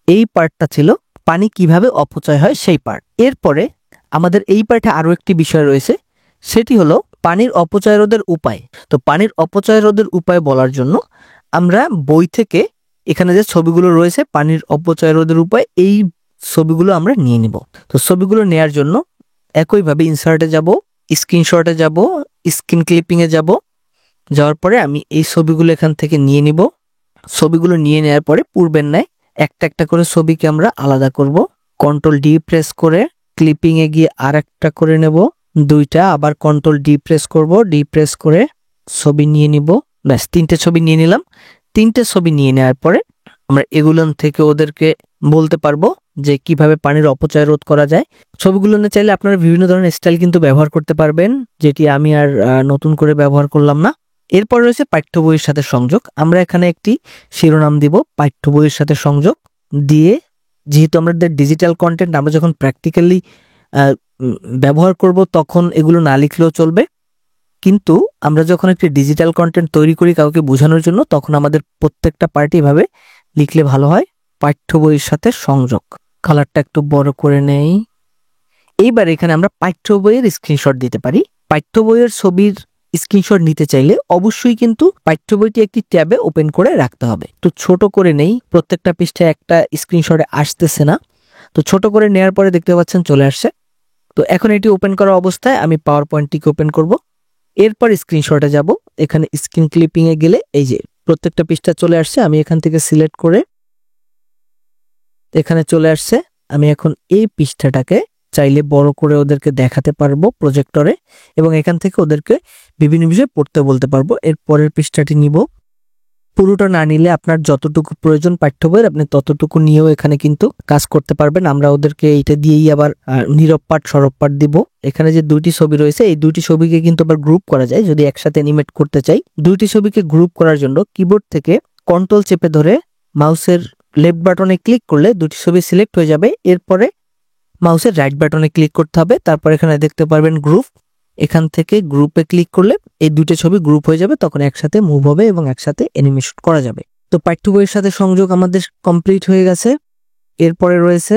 এই পার্টটা ছিল পানি কিভাবে অপচয় হয় সেই পার্ট। এরপরে আমাদের এই পার্টে আরো একটি বিষয় রয়েছে, সেটি হলো পানির অপচয় রোধের উপায়। তো পানির অপচয় রোধের উপায় বলার জন্য আমরা বই থেকে এখানে যে ছবিগুলো রয়েছে পানির অপচয় রোধের উপায়, এই ছবিগুলো আমরা নিয়ে নিব। তো ছবিগুলো নেয়ার জন্য একইভাবে ইনসার্টে যাব, স্ক্রিনশটে যাব, স্ক্রিন ক্লিপিং এ যাব। যাওয়ার পরে আমি এই ছবিগুলো এখান থেকে নিয়ে নিব। ছবিগুলো নিয়ে নেওয়ার পরে পূর্বের ন্যায় একটা একটা করে ছবিকে আমরা আলাদা করব। কন্ট্রোল ডি প্রেস করে ক্লিপিং এ গিয়ে আর একটা করে নেব, দুইটা। আবার কন্ট্রোল ডি প্রেস করব, ডি প্রেস করে ছবি নিয়ে নিব। ব্যাস 3টে ছবি নিয়ে নিলাম। 3টে ছবি নিয়ে নেওয়ার পরে আমরা এগুলো থেকে ওদেরকে বলতে পারবো যে কিভাবে পানির অপচয় রোধ করা যায়। ছবিগুলো নিয়ে চাইলে আপনারা বিভিন্ন ধরনের স্টাইল কিন্তু ব্যবহার করতে পারবেন, যেটি আমি আর নতুন করে ব্যবহার করলাম না। এরপর রয়েছে পাঠ্য বইয়ের সাথে সংযোগ। আমরা এখানে একটি শিরোনাম দিব, পাঠ্য বইয়ের সাথে সংযোগ দিয়ে, যেহেতু আমাদের ডিজিটাল কন্টেন্ট আমরা যখন প্র্যাকটিক্যালি ব্যবহার করব তখন এগুলো না লিখলেও চলবে, কিন্তু আমরা যখন একটি ডিজিটাল কন্টেন্ট তৈরি করি কাউকে বোঝানোর জন্য তখন আমাদের প্রত্যেকটা পার্টি এভাবে লিখলে ভালো হয়। পাঠ্য বইয়ের সাথে সংযোগ, কালারটা একটু বড় করে নেই। এইবার এখানে আমরা পাঠ্য বইয়ের স্ক্রিনশট দিতে পারি। পাঠ্য বইয়ের ছবির স্ক্রিনশট নিতে চাইলে অবশ্যই কিন্তু পাঠ্য বইটি একটি ট্যাবে ওপেন করে রাখতে হবে। তো ছোট করে নেই, প্রত্যেকটা পৃষ্ঠায় একটা স্ক্রিনশটে আসতেছে না। তো ছোট করে নেওয়ার পরে দেখতে পাচ্ছেন চলে আসছে। তো এখন এটি ওপেন করা অবস্থায় আমি পাওয়ার পয়েন্টটিকে ওপেন করব। এরপর স্ক্রিনশটে যাব, এখানে স্ক্রিন ক্লিপিং এ গেলে এই যে প্রত্যেকটা পৃষ্ঠা চলে আসছে। আমি এখান থেকে সিলেক্ট করে এখানে চলে আসছে। আমি এখন এই পৃষ্ঠাটাকে চাইলে বড় করে ওদেরকে দেখাতে পারবো প্রজেক্টরে, এবং এখান থেকে ওদেরকে বিভিন্ন বিষয় পড়তে বলতে পারবো। এর পরের পৃষ্ঠাটি নিব। পুরোটা না নিলে আপনার যতটুকু প্রয়োজন পাঠ্য বইয়ের আপনি ততটুকু নিয়েও এখানে কিন্তু কাজ করতে পারবেন। আমরা ওদেরকে এইটা দিয়েই আবার নীরব পাঠ সরব পাঠ দিব। এখানে যে 2টি ছবি রয়েছে এই 2টি ছবিকে কিন্তু আবার গ্রুপ করা যায় যদি একসাথে অ্যানিমেট করতে চাই। 2টি ছবিকে গ্রুপ করার জন্য কিবোর্ড থেকে কন্ট্রোল চেপে ধরে মাউসের লেফট বাটনে ক্লিক করলে 2টি ছবি সিলেক্ট হয়ে যাবে। এরপরে মাউসের রাইট বাটনে ক্লিক করতে হবে। তারপর এখানে দেখতে পারবেন গ্রুপ, এখান থেকে গ্রুপে ক্লিক করলে এই 2টি ছবি গ্রুপ হয়ে যাবে, তখন একসাথে মুভ হবে এবং একসাথে অ্যানিমেশন করা যাবে। তো পাঠ্য বইয়ের সাথে সংযোগ আমাদের কমপ্লিট হয়ে গেছে। এরপরে রয়েছে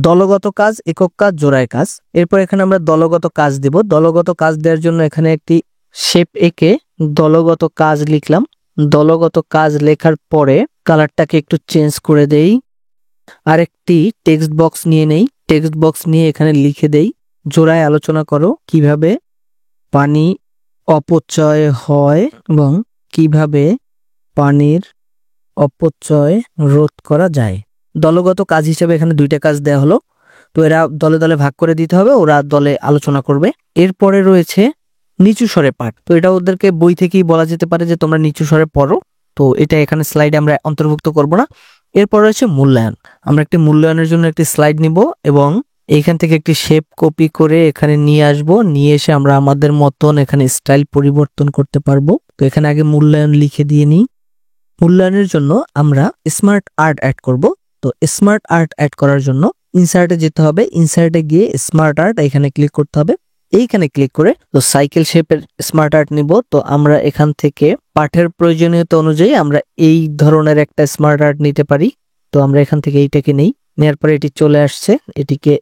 দলগত কাজ, একক কাজ, জোড়ায় কাজ। এরপর এখানে আমরা দলগত কাজ দেব। দলগত কাজ দেওয়ার জন্য এখানে একটি শেপ এঁকে দলগত কাজ লিখলাম। দলগত কাজ লেখার পরে কালারটাকে একটু চেঞ্জ করে দেই। আরেকটি টেক্সট বক্স নিয়ে নেই, টেক্সট বক্স নিয়ে এখানে লিখে দেই, জোড়ায় আলোচনা করো কিভাবে পানি অপচয় হয় এবং কিভাবে পানির অপচয় রোধ করা যায়। দলগত কাজ হিসেবে এখানে দুইটা কাজ দেওয়া হলো, তো এরা দলে দলে ভাগ করে দিতে হবে, ওরা দলে আলোচনা করবে। এরপরে রয়েছে নিচু স্বরে পাঠ, তো এটা ওদেরকে বই থেকেই বলা যেতে পারে যে তোমরা নিচু স্বরে পড়ো, তো এটা এখানে স্লাইডে আমরা অন্তর্ভুক্ত করব না। এরপর রয়েছে মূল্যায়ন, আমরা একটি মূল্যায়নের জন্য একটি স্লাইড নিব এবং এইখান থেকে একটি শেপ কপি করে এখানে নিয়ে আসব, নিয়ে এসে আমরা আমাদের মতন এখানে স্টাইল পরিবর্তন করতে পারবো। তো এখানে আগে মূল্যায়ন লিখে দিয়ে নিই। মূল্যায়নের জন্য আমরা স্মার্ট আর্ট অ্যাড করব। তো স্মার্ট আর্ট অ্যাড করার জন্য ইনসার্টে যেতে হবে, ইনসার্টে গিয়ে স্মার্ট আর্ট এখানে ক্লিক করতে হবে। এইখানে ক্লিক করে তো সাইকেল শেপের স্মার্ট আর্ট নিব। তো আমরা এখান থেকে পাঠের প্রয়োজনীয়তা অনুযায়ী আমরা এই ধরনের একটা স্মার্ট আর্ট নিতে পারি। তো আমরা এখান থেকে এইটাকে নেই, নেওয়ার পরে এটি চলে আসছে, এটিকে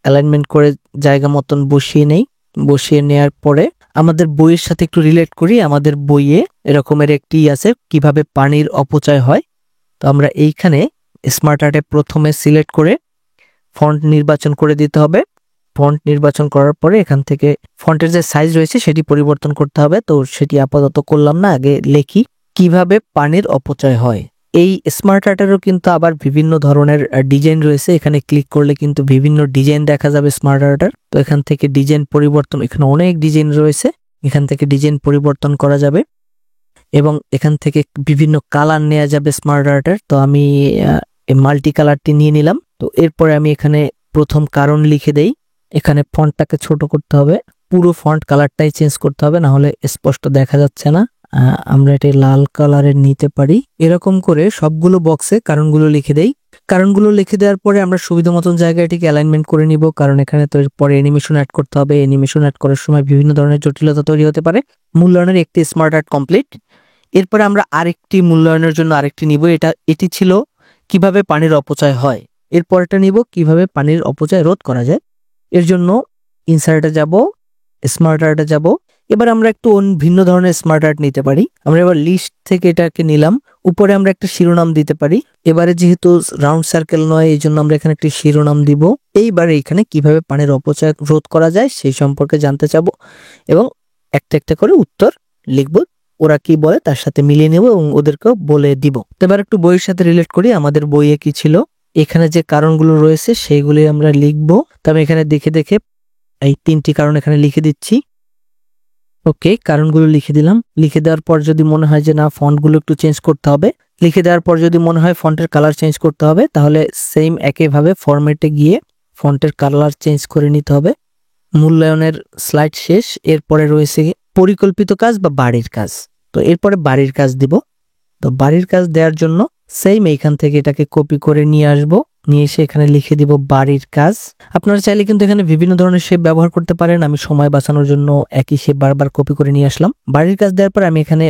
অ্যালাইনমেন্ট করে জায়গা মতন বসিয়ে নেই। বসিয়ে নেওয়ার পরে আমাদের বইয়ের সাথে একটু রিলেট করি। আমাদের বইয়ে এরকমের একটি আছে কিভাবে পানির অপচয় হয়। তো আমরা এইখানে স্মার্ট আর্টে প্রথমে সিলেক্ট করে ফন্ট নির্বাচন করে দিতে হবে। ফন্ট নির্বাচন করার পরে এখান থেকে ফন্টের যে সাইজ রয়েছে সেটি পরিবর্তন করতে হবে। তো সেটি আপাতত করলাম না, আগে লিখি কিভাবে পানির অপচয় হয়। এই স্মার্ট আর্টেরও কিন্তু আবার বিভিন্ন ধরনের ডিজাইন রয়েছে, এখানে ক্লিক করলে কিন্তু বিভিন্ন ডিজাইন দেখা যাবে স্মার্ট আর্টের। তো এখান থেকে ডিজাইন পরিবর্তন, এখানে অনেক ডিজাইন রয়েছে, এখান থেকে ডিজাইন পরিবর্তন করা যাবে এবং এখান থেকে বিভিন্ন কালার নেওয়া যাবে স্মার্ট আর্টের। তো আমি মাল্টি কালারটি নিয়ে নিলাম। তো এরপরে আমি এখানে প্রথম কারণ লিখে দেই, এখানে ফন্টটাকে ছোট করতে হবে, পুরো ফন্ট কালারটাই চেঞ্জ করতে হবে, না হলে স্পষ্ট দেখা যাচ্ছে না। আমরা এটি লাল কালারের নিতে পারি। এরকম করে সবগুলো বক্সে কারণগুলো লিখে দেই। কারণগুলো লিখে দেওয়ার পরে আমরা সুবিধা মতন জায়গায় এটিকে অ্যালাইনমেন্ট করে নিব, কারণ এখানে তো পরে অ্যানিমেশন অ্যাড করতে হবে। অ্যানিমেশন অ্যাড করার সময় বিভিন্ন ধরনের জটিলতা তৈরি হতে পারে। মূল্যায়নের একটি স্মার্ট আর্ট কমপ্লিট। এরপরে আমরা আরেকটি মূল্যায়নের জন্য আরেকটি নিব, এটি ছিল কিভাবে পানির অপচয় হয়। এরপরটা নিব কিভাবে পানির অপচয় রোধ করা যায়। এর জন্য ইনসার্টে যাব, স্মার্ট আর্টে যাব। এবার আমরা একটু ভিন্ন ধরনের স্মার্ট আর্ট নিতে পারি। আমরা এবার লিস্ট থেকে এটাকে নিলাম, উপরে আমরা একটা শিরোনাম দিতে পারি। এবারে যেহেতু রাউন্ড সার্কেল নয়, এই জন্য আমরা এখানে একটি শিরোনাম দিব। এইবারে এখানে কিভাবে পানির অপচয় রোধ করা যায় সেই সম্পর্কে জানতে চাবো এবং একটা একটা করে উত্তর লিখব, ওরা কি বলে তার সাথে মিলিয়ে নেব এবং ওদেরকেও বলে দিব। তো এবার একটু বইয়ের সাথে রিলেট করি, আমাদের বইয়ে কি ছিল। এখানে যে কারণগুলো রয়েছে সেইগুলি আমরা লিখবো। তবে এখানে দেখে দেখে এই 3টি কারণ এখানে লিখে দিচ্ছি। ওকে, কারণগুলো লিখে দিলাম। লিখে দেওয়ার পর যদি মনে হয় যে না ফন্টগুলো একটু চেঞ্জ করতে হবে, লিখে দেওয়ার পর যদি মনে হয় ফন্টের কালার চেঞ্জ করতে হবে, তাহলে সেম একইভাবে ফরম্যাটে গিয়ে ফন্টের কালার চেঞ্জ করে নিতে হবে। মূল্যায়নের স্লাইড শেষ। এরপরে রয়েছে পরিকল্পিত কাজ বা বাড়ির কাজ। তো এরপরে বাড়ির কাজ দিব। তো বাড়ির কাজ দেওয়ার জন্য সেম এইখান থেকে এটাকে কপি করে নিয়ে আসব, নিয়ে এসে এখানে লিখে দিব বাড়ির কাজ। আপনারা চাইলে কিন্তু এখানে বিভিন্ন ধরনের শেপ ব্যবহার করতে পারেন, আমি সময় বাঁচানোর জন্য একই শেপ বারবার কপি করে নিয়ে আসলাম। বাড়ির কাজ দেওয়ার পর আমি এখানে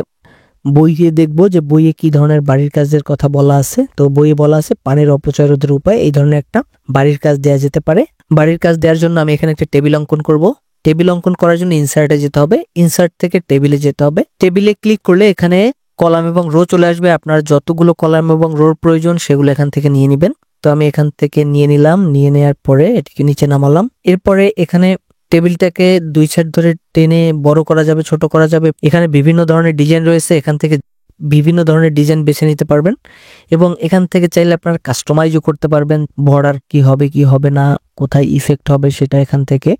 বইয়ে দেখবো যে বইয়ে কি ধরনের বাড়ির কাজের কথা বলা আছে। তো বইয়ে বলা আছে পানির অপচয় রোধের উপায়, এই ধরনের একটা বাড়ির কাজ দেওয়া যেতে পারে। বাড়ির কাজ দেওয়ার জন্য আমি এখানে একটা টেবিল অঙ্কন করব। টেবিল অঙ্কন করার জন্য ইনসার্টে যেতে হবে, ইনসার্ট থেকে টেবিলে যেতে হবে। টেবিলে ক্লিক করলে এখানে কলাম এবং রো চলে আসবে, আপনার যতগুলো কলাম এবং রোর প্রয়োজন সেগুলো এখান থেকে নিয়ে নেবেন। তো আমি এখান থেকে নিয়ে নিলাম, নিয়ে নেওয়ার পরে এটিকে নিচে নামালাম। এরপরে এখানে টেবিলটাকে দুই সাইড ধরে টেনে বড় করা যাবে, ছোট করা যাবে। এখানে বিভিন্ন ধরনের ডিজাইন রয়েছে, এখান থেকে বিভিন্ন ধরনের ডিজাইন বেছে নিতে পারবেন এবং এখান থেকে চাইলে আপনারা কাস্টমাইজও করতে পারবেন। বর্ডার কি হবে কি হবে না, কোথায় ইফেক্ট হবে সেটা এখান থেকে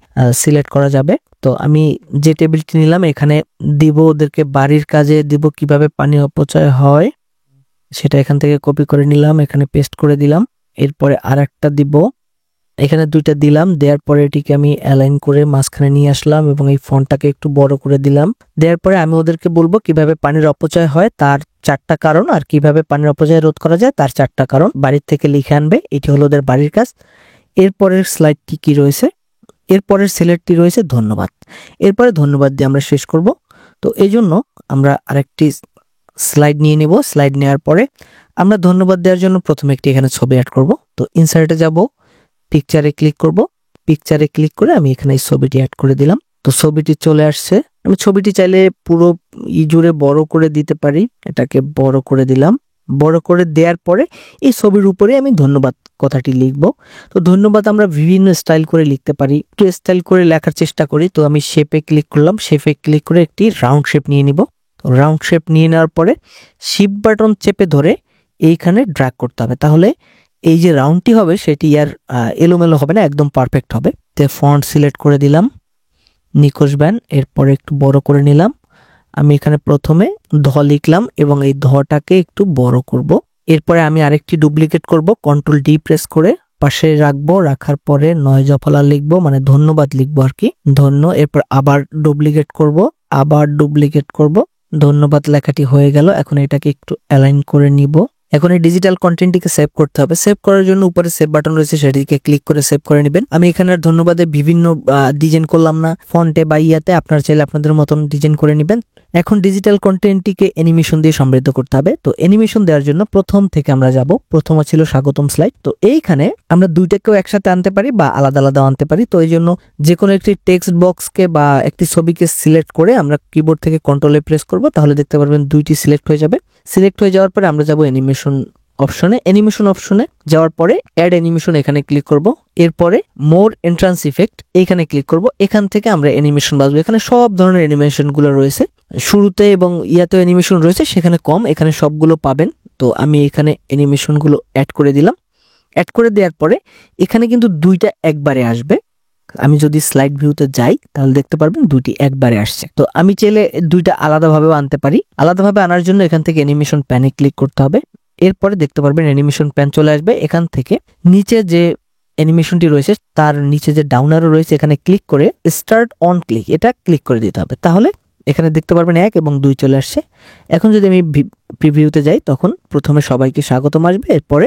সিলেক্ট করা যাবে। তো আমি যে টেবিলটি নিলাম এখানে দিব ওদেরকে বাড়ির কাজে দিব কিভাবে পানি অপচয় হয় সেটা এখান থেকে কপি করে নিলাম, এখানে পেস্ট করে দিলাম। এরপরে আরেকটা দিব, এখানে দুইটা দিলাম। দেওয়ার পরে এটিকে আমি অ্যালাইন করে মাঝখানে নিয়ে আসলাম এবং এই ফন্টটাকে একটু বড় করে দিলাম। দেওয়ার পরে আমি ওদেরকে বলবো কিভাবে পানির অপচয় হয় তার 4টা কারণ, আর কিভাবে পানির অপচয় রোধ করা যায় তার 4টা কারণ বাড়ির থেকে লিখে আনবে। এটি হলো ওদের বাড়ির কাজ। এরপরের স্লাইডটি কি রয়েছে, এরপরের সিলেক্টটি রয়েছে ধন্যবাদ। এরপরে ধন্যবাদ দিয়ে আমরা শেষ করব। তো এই জন্য আমরা আরেকটি স্লাইড নিয়ে নেব। স্লাইড নেওয়ার পরে আমরা ধন্যবাদ দেওয়ার জন্য প্রথমে একটি এখানে ছবি অ্যাড করব। তো ইনসার্টে যাব, পিকচারে ক্লিক করব। পিকচারে ক্লিক করে আমি এখানে এই ছবিটি অ্যাড করে দিলাম। তো ছবিটি চলে আসছে। আমি ছবিটি চাইলে পুরো জুড়ে বড় করে দিতে পারি, এটাকে বড় করে দিলাম। বড় করে দেওয়ার পরে এই ছবির উপরে আমি ধন্যবাদ কথাটি লিখব। তো ধন্যবাদ আমরা বিভিন্ন স্টাইল করে লিখতে পারি, একটু স্টাইল করে লেখার চেষ্টা করি। তো আমি শেপে ক্লিক করলাম, শেপে ক্লিক করে একটি রাউন্ড শেপ নিয়ে নিব। রাউন্ড শেপ নিয়ে নেওয়ার পরে শিফট বাটন চেপে ধরে এইখানে ড্র্যাগ করতে হবে, তাহলে এই যে রাউন্ডটি হবে সেটি আর এলোমেলো হবে না, একদম পারফেক্ট হবে। তো ফন্ট সিলেক্ট করে দিলাম নিকোশ ব্যান, এরপরে একটু বড় করে নিলাম। আমি এখানে প্রথমে ধ লিখলাম এবং এই ধটাকে একটু বড় করব। এরপরে আমি আরেকটি ডুপ্লিকেট করব, কন্ট্রোল ডি প্রেস করে পাশে রাখবো। রাখার পরে নয় জফলা লিখবো, মানে ধন্যবাদ লিখবো আর কি, ধন্য। এরপর আবার ডুপ্লিকেট করব, আবার ডুপ্লিকেট করব, ধন্যবাদ লেখাটি হয়ে গেল। এখন এটাকে একটু অ্যালাইন করে নিব। এখন এই ডিজিটাল কন্টেন্টটিকে সেভ করতে হবে। সেভ করার জন্য উপরে সেভ বাটন রয়েছে, সেটিকে ক্লিক করে সেভ করে নেবেন। আমি এখানে ধন্যবাদে বিভিন্ন ডিজাইন করলাম না, ফন্টে বা ইয়াতে, আপনারা চাইলে আপনাদের মতন ডিজাইন করে নেবেন। এখন ডিজিটাল কন্টেন্টটিকে অ্যানিমেশন দিয়ে সমৃদ্ধ করতে হবে। তো অ্যানিমেশন দেওয়ার জন্য প্রথম থেকে আমরা যাব, প্রথম ছিল স্বাগতম স্লাইড। তো এইখানে আমরা দুইটাকেও একসাথে আনতে পারি বা আলাদা আলাদা আনতে পারি। তো এই জন্য যে কোনো একটি টেক্সট বক্সকে বা একটি ছবিকে সিলেক্ট করে আমরা কিবোর্ড থেকে কন্ট্রোলে প্রেস করব, তাহলে দেখতে পারবেন দুইটি সিলেক্ট হয়ে যাবে। সিলেক্ট হয়ে যাওয়ার পরে আমরা যাব অ্যানিমেশন অপশনে। অ্যানিমেশন অপশনে যাওয়ার পরে অ্যাড অ্যানিমেশন এখানে ক্লিক করব। এরপরে মোর এন্ট্রান্স ইফেক্ট এখানে ক্লিক করব। এখান থেকে আমরা অ্যানিমেশন বাজবো। এখানে সব ধরনের অ্যানিমেশন গুলো রয়েছে, শুরুতে এবং ইয়াতে অ্যানিমেশন রয়েছে, সেখানে কম, এখানে সবগুলো পাবেন। তো আমি এখানে অ্যানিমেশন গুলো অ্যাড করে দিলাম। অ্যাড করে দেওয়ার পরে এখানে কিন্তু দুইটা একবারে আসবে। আমি যদি স্লাইড ভিউতে যাই তাহলে দেখতে পারবেন দুইটি একবারে আসছে। তো আমি চাইলে দুইটা আলাদাভাবেও আনতে পারি। আলাদাভাবে আনার জন্য এখান থেকে অ্যানিমেশন প্যানে ক্লিক করতে হবে। এরপরে দেখতে পারবেন অ্যানিমেশন প্যান চলে আসবে। এখান থেকে নিচে যে অ্যানিমেশনটি রয়েছে তার নিচে যে ডাউন অ্যারো রয়েছে এখানে ক্লিক করে স্টার্ট অন ক্লিক এটা ক্লিক করে দিতে হবে, তাহলে এখানে দেখতে পারবেন 1 এবং 2 চলে আসছে। এখন যদি আমি প্রিভিউতে যাই তখন প্রথমে সবাইকে স্বাগতম আসবে, এরপরে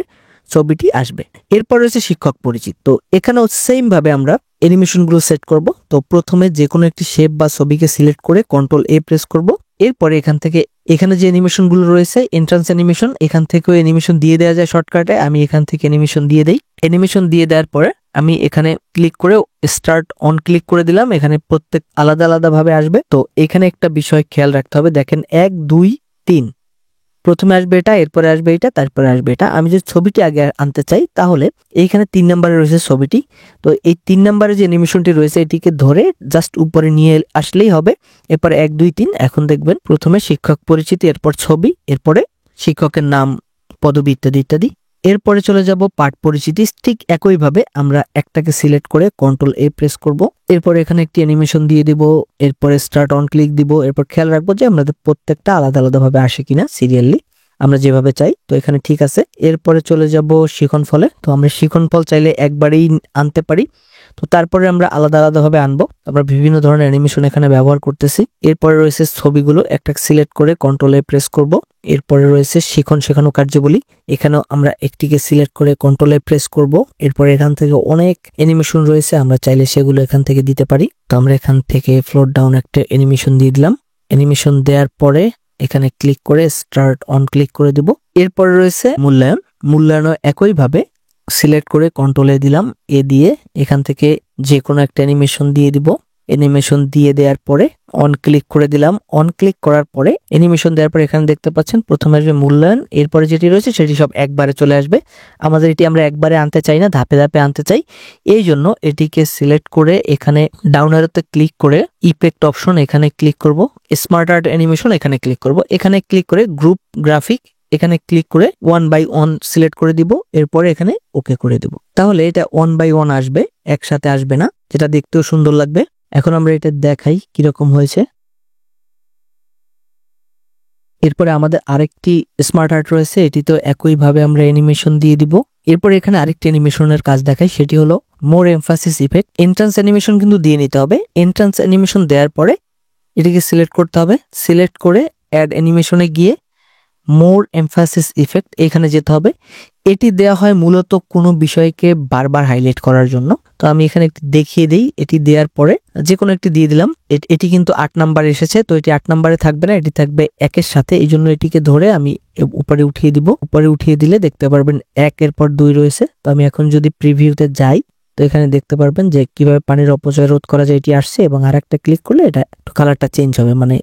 ছবিটি আসবে। এরপর রয়েছে শিক্ষক পরিচিত। তো এখানেও সেম ভাবে আমরা অ্যানিমেশনগুলো সেট করব। তো প্রথমে যে কোনো একটি শেপ বা ছবিকে সিলেক্ট করে কন্ট্রোল এ প্রেস করব। এরপরে এখান থেকে এখানে যে অ্যানিমেশনগুলো রয়েছে এন্ট্রান্স অ্যানিমেশন, এখান থেকেও অ্যানিমেশন দিয়ে দেওয়া যায় শর্টকাটে। আমি এখান থেকে অ্যানিমেশন দিয়ে দেই। অ্যানিমেশন দিয়ে দেওয়ার পরে আমি এখানে ক্লিক করে স্টার্ট অন ক্লিক করে দিলাম। এখানে প্রত্যেক আলাদা আলাদা ভাবে আসবে। তো এখানে একটা বিষয় খেয়াল রাখতে হবে, দেখেন 1 2 3 প্রথমে আসবে এটা, এরপরে আসবে এটা, তারপরে আসবে এটা। আমি যে ছবিটি আগে আনতে চাই তাহলে এইখানে 3 নম্বরে রয়েছে ছবিটি। তো এই 3 নম্বরে যে অ্যানিমেশনটি রয়েছে এটিকে ধরে জাস্ট উপরে নিয়ে আসলেই হবে। এরপর 1 2 3 এখন দেখবেন প্রথমে শিক্ষক পরিচিতি, এরপর ছবি, এরপরে শিক্ষকের নাম, পদবি ইত্যাদি ইত্যাদি। এরপরে চলে যাব পাঠ পরিচিতি। ঠিক একইভাবে আমরা একটাকে সিলেক্ট করে কন্ট্রোল এ প্রেস করব। এরপর এখানে একটি অ্যানিমেশন দিয়ে দিব, এরপরে স্টার্ট অন ক্লিক দিব। এরপর খেয়াল রাখবো যে আমাদের প্রত্যেকটা আলাদা আলাদা ভাবে আসে কিনা সিরিয়ালি, আমরা যেভাবে চাই। তো এখানে ঠিক আছে। এরপরে চলে যাব শিখন ফলে। তো আমরা শিখন ফল চাইলে একবারেই আনতে পারি, তো তারপরে আমরা আলাদা আলাদা ভাবে আনবো। আমরা বিভিন্ন ধরনের অ্যানিমেশন এখানে ব্যবহার করতেছি। এরপরে রয়েছে ছবিগুলো, একটা সিলেক্ট করে কন্ট্রোল এ প্রেস করব। এরপরে রয়েছে শিখন শেখানো কার্যাবলী, এখানেও আমরা একটিকে সিলেক্ট করে কন্ট্রোল এ প্রেস করব। এরপরে এখান থেকে অনেক অ্যানিমেশন রয়েছে, আমরা চাইলে সেগুলো এখান থেকে দিতে পারি। তো আমরা এখান থেকে ফ্লোর ডাউন একটা অ্যানিমেশন দিয়ে দিলাম। অ্যানিমেশন দেওয়ার পরে এখানে ক্লিক করে স্টার্ট অন ক্লিক করে দিব। এরপরে রয়েছে মূল্যায়ন। মূল্যায়নও একইভাবে সিলেক্ট করে কন্ট্রোল এ দিলাম, এ দিয়ে এখান থেকে যে কোনো একটা অ্যানিমেশন দিয়ে দিব। অ্যানিমেশন দিয়ে দেওয়ার পরে অন ক্লিক করে দিলাম। অন ক্লিক করার পরে অ্যানিমেশন দেওয়ার পরে এখানে দেখতে পাচ্ছেন প্রথমে আসবে মূল্যায়ন, এরপরে যেটি রয়েছে সেটি সব একবারে চলে আসবে। আমাদের এটি আমরা একবারে আনতে চাই না, ধাপে ধাপে আনতে চাই। এই জন্য এটিকে সিলেক্ট করে এখানে ডাউন অ্যারোতে ক্লিক করে ইফেক্ট অপশন এখানে ক্লিক করব, স্মার্ট আর্ট অ্যানিমেশন এখানে ক্লিক করব। এখানে ক্লিক করে গ্রুপ গ্রাফিক এখানে ক্লিক করে 1 by 1 সিলেক্ট করে দিব। এরপরে এখানে ওকে করে দিব, তাহলে এটা 1 by 1 আসবে, একসাথে আসবে না, যেটা দেখতেও সুন্দর লাগবে। এখন আমরা এটা দেখাই কিরকম হয়েছে। এরপরে আমাদের আরেকটি স্মার্ট আর্ট রয়েছে, এটি তো একইভাবে আমরা অ্যানিমেশন দিয়ে দিব। এরপর এখানে আরেকটি অ্যানিমেশনের কাজ দেখাই, সেটি হলো মোর এমফাসিস ইফেক্ট। এন্ট্রান্স অ্যানিমেশন কিন্তু দিয়ে নিতে হবে। এন্ট্রান্স অ্যানিমেশন দেওয়ার পরে এটিকে সিলেক্ট করতে হবে। সিলেক্ট করে অ্যাড অ্যানিমেশনে গিয়ে মোর এমফাসিস ইফেক্ট এখানে যেতে হবে। এটি দেয়া হয় মূলত কোনো বিষয়কে বারবার হাইলাইট করার জন্য। তো আমি এখানে একটি দেখিয়ে দিই। এটি দেওয়ার পরে যে কোনো একটি দিয়ে দিলাম। এটি কিন্তু 8 নাম্বার এসেছে, তো এটি 8 নাম্বারে থাকবে না, এটি থাকবে 1 এর সাথে। এই জন্য এটিকে ধরে আমি উপরে উঠিয়ে দিব। উপরে উঠিয়ে দিলে দেখতে পারবেন 1 এর পর 2 রয়েছে। তো আমি এখন যদি প্রিভিউতে যাই তো এখানে দেখতে পারবেন যে কিভাবে পানির অপচয় রোধ করা যায় এটি আসছে, এবং আরেকটা ক্লিক করলে এটা একটু কালারটা চেঞ্জ হবে, মানে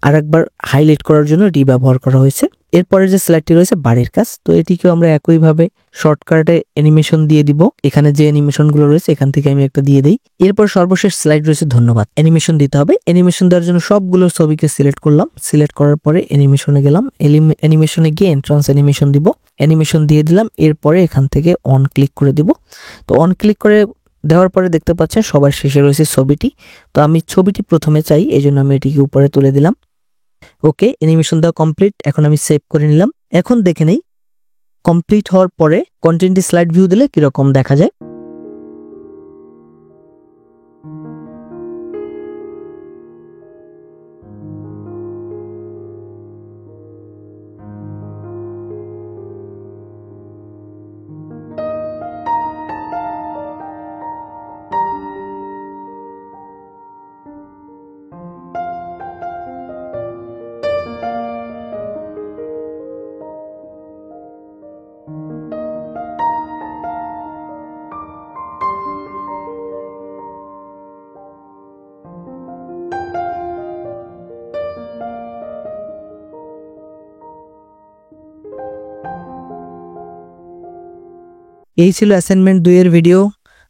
আরেকবার হাইলাইট করার জন্য এটি ব্যবহার করা হয়েছে। এরপরে যে স্লাইডটি রয়েছে বাড়ির কাজ, তো এটিকেও আমরা একইভাবে শর্টকাটে অ্যানিমেশন দিয়ে দিব। এখানে যে অ্যানিমেশনগুলো রয়েছে এখান থেকে আমি একটা দিয়ে দিই। এরপর সর্বশেষ স্লাইড রয়েছে ধন্যবাদ, অ্যানিমেশন দিতে হবে। অ্যানিমেশন দেওয়ার জন্য সবগুলো ছবিকে সিলেক্ট করলাম, সিলেক্ট করার পরে অ্যানিমেশনে গেলাম, অ্যানিমেশনে গিয়ে এন্ট্রান্স অ্যানিমেশন দিব, অ্যানিমেশন দিয়ে দিলাম। এরপরে এখান থেকে অন ক্লিক করে দিব। তো অন ক্লিক করে দেওয়ার পরে দেখতে পাচ্ছেন সবার শেষে রয়েছে ছবিটি। তো আমি ছবিটি প্রথমে চাই, এই জন্য আমি এটিকে উপরে তুলে দিলাম। ওকে, অ্যানিমেশন দেওয়া কমপ্লিট। এখন আমি সেভ করে নিলাম। এখন দেখে নেই কমপ্লিট হওয়ার পরে কন্টেন্টটি স্লাইড ভিউ দিলে কিরকম দেখা যায়। এই ছিল অ্যাসাইনমেন্ট 2 এর ভিডিও।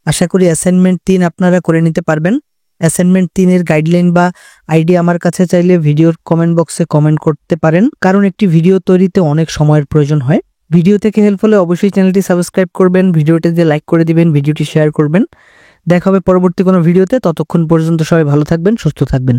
আশা করি অ্যাসাইনমেন্ট 3 আপনারা করে নিতে পারবেন। অ্যাসাইনমেন্ট 3 এর গাইডলাইন বা আইডিয়া আমার কাছে চাইলে ভিডিওর কমেন্ট বক্সে কমেন্ট করতে পারেন, কারণ একটি ভিডিও তৈরিতে অনেক সময়ের প্রয়োজন হয়। ভিডিও থেকে হেল্প হলে অবশ্যই চ্যানেলটি সাবস্ক্রাইব করবেন, ভিডিওটিতে লাইক করে দিবেন, ভিডিওটি শেয়ার করবেন। দেখা হবে পরবর্তী কোনো ভিডিওতে। ততক্ষণ পর্যন্ত সবাই ভালো থাকবেন, সুস্থ থাকবেন।